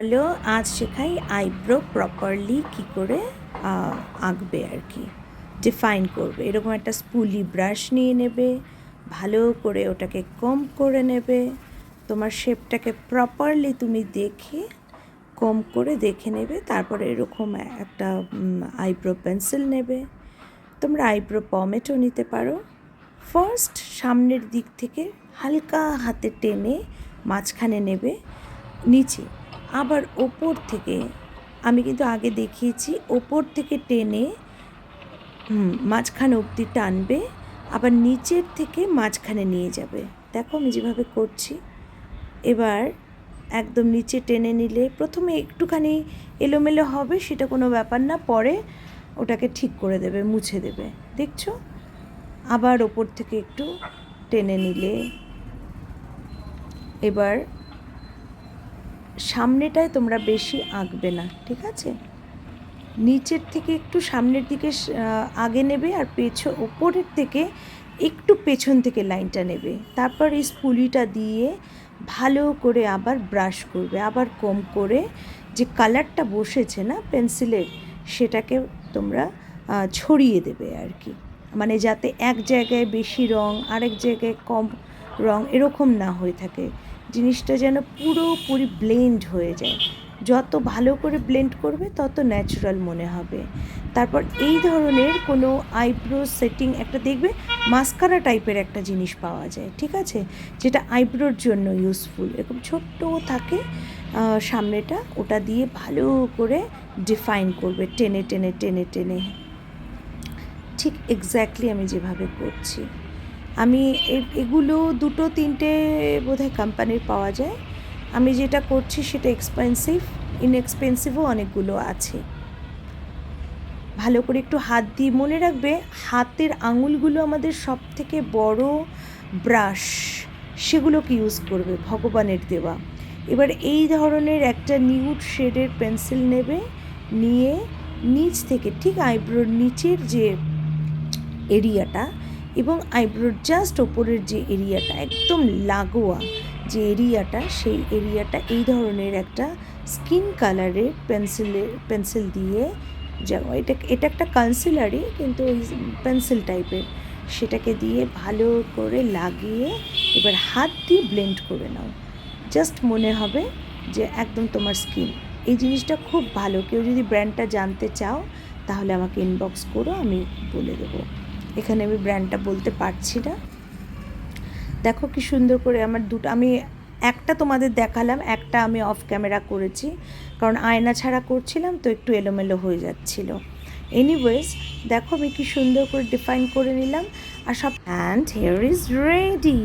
Hello, আজ শেখাই eyebrow properly কী করে আঁকবে আর কি, ডিফাইন করবে। এরকম একটা স্পুলি ব্রাশ নিয়ে নেবে, ভালো করে ওটাকে কম করে নেবে। তোমার শেপটাকে প্রপারলি তুমি দেখে কম করে দেখে নেবে। তারপরে এরকম একটা আইব্রো পেন্সিল নেবে। তোমরা আইব্রো পমেটও নিতে পারো। ফার্স্ট সামনের দিক থেকে হালকা হাতে টেনে মাঝখানে নেবে, নিচে আবার ওপর থেকে, আমি কিন্তু আগে দেখিয়েছি, ওপর থেকে টেনে মাঝখানে অবধি টানবে, আবার নিচের থেকে মাঝখানে নিয়ে যাবে। দেখো আমি যেভাবে করছি। এবার একদম নিচে টেনে নিলে প্রথমে একটুখানি এলোমেলো হবে, সেটা কোনো ব্যাপার না, পরে ওটাকে ঠিক করে দেবে, মুছে দেবে। দেখছো? আবার ওপর থেকে একটু টেনে নিলে, এবার সামনেটায় তোমরা বেশি আঁকবে না, ঠিক আছে? নিচের থেকে একটু সামনের দিকে আগে নেবে, আর ওপরের থেকে একটু পেছন থেকে লাইনটা নেবে। তারপর এই স্পুলিটা দিয়ে ভালো করে আবার ব্রাশ করবে, আবার কম করে যে কালারটা বসেছে না পেন্সিলের, সেটাকে তোমরা ছড়িয়ে দেবে আর কি। মানে যাতে এক জায়গায় বেশি রং, আরেক জায়গায় কম রং এরকম না হয়ে থাকে, জিনিসটা যেন পুরোপুরি ব্লেন্ড হয়ে যায়। যত ভালো করে ব্লেন্ড করবে তত ন্যাচারাল মনে হবে। তারপর এই ধরনের কোনো আইব্রো সেটিং একটা দেখবে, মাস্কারা টাইপের একটা জিনিস পাওয়া যায়, ঠিক আছে, যেটা আইব্রোর জন্য ইউজফুল। এরকম ছোট্ট থাকে সামনেটা, ওটা দিয়ে ভালো করে ডিফাইন করবে, টেনে টেনে টেনে টেনে, ঠিক এক্স্যাক্টলি আমি যেভাবে করছি। আমি এগুলো 2-3টে বোধহয় কোম্পানির পাওয়া যায়। আমি যেটা করছি সেটা ইনএক্সপেন্সিভও অনেকগুলো আছে। ভালো করে একটু হাত দিয়ে, মনে রাখবে হাতের আঙুলগুলো আমাদের সব থেকে বড় ব্রাশ, সেগুলোকে ইউজ করবে, ভগবানের দেওয়া। এবার এই ধরনের একটা নিউড শেডের পেন্সিল নেবে, নিয়ে নিচ থেকে ঠিক আইব্রোর নিচের যে এরিয়াটা এবং আইব্রোর জাস্ট ওপরের যে এরিয়াটা, একদম লাগোয়া যে এরিয়াটা, সেই এরিয়াটা এই ধরনের একটা স্কিন কালারের পেন্সিল দিয়ে, যেমন এটা একটা কনসিলারই, কিন্তু ওই পেন্সিল টাইপের, সেটাকে দিয়ে ভালো করে লাগিয়ে এবার হাত দিয়ে ব্লেন্ড করে নাও। জাস্ট মনে হবে যে একদম তোমার স্কিন। এই জিনিসটা খুব ভালো। কেউ যদি ব্র্যান্ডটা জানতে চাও তাহলে আমাকে ইনবক্স করো, আমি বলে দেবো। এখানে আমি ব্র্যান্ডটা বলতে পারছি না। দেখো কি সুন্দর করে আমার আমি একটা তোমাদের দেখালাম, একটা আমি অফ ক্যামেরা করেছি, কারণ আয়না ছাড়া করছিলাম তো একটু এলোমেলো হয়ে যাচ্ছিল। এনিওয়েজ, দেখো আমি কি সুন্দর করে ডিফাইন করে নিলাম। আর সব, অ্যান্ড হিয়ার ইজ রেডি।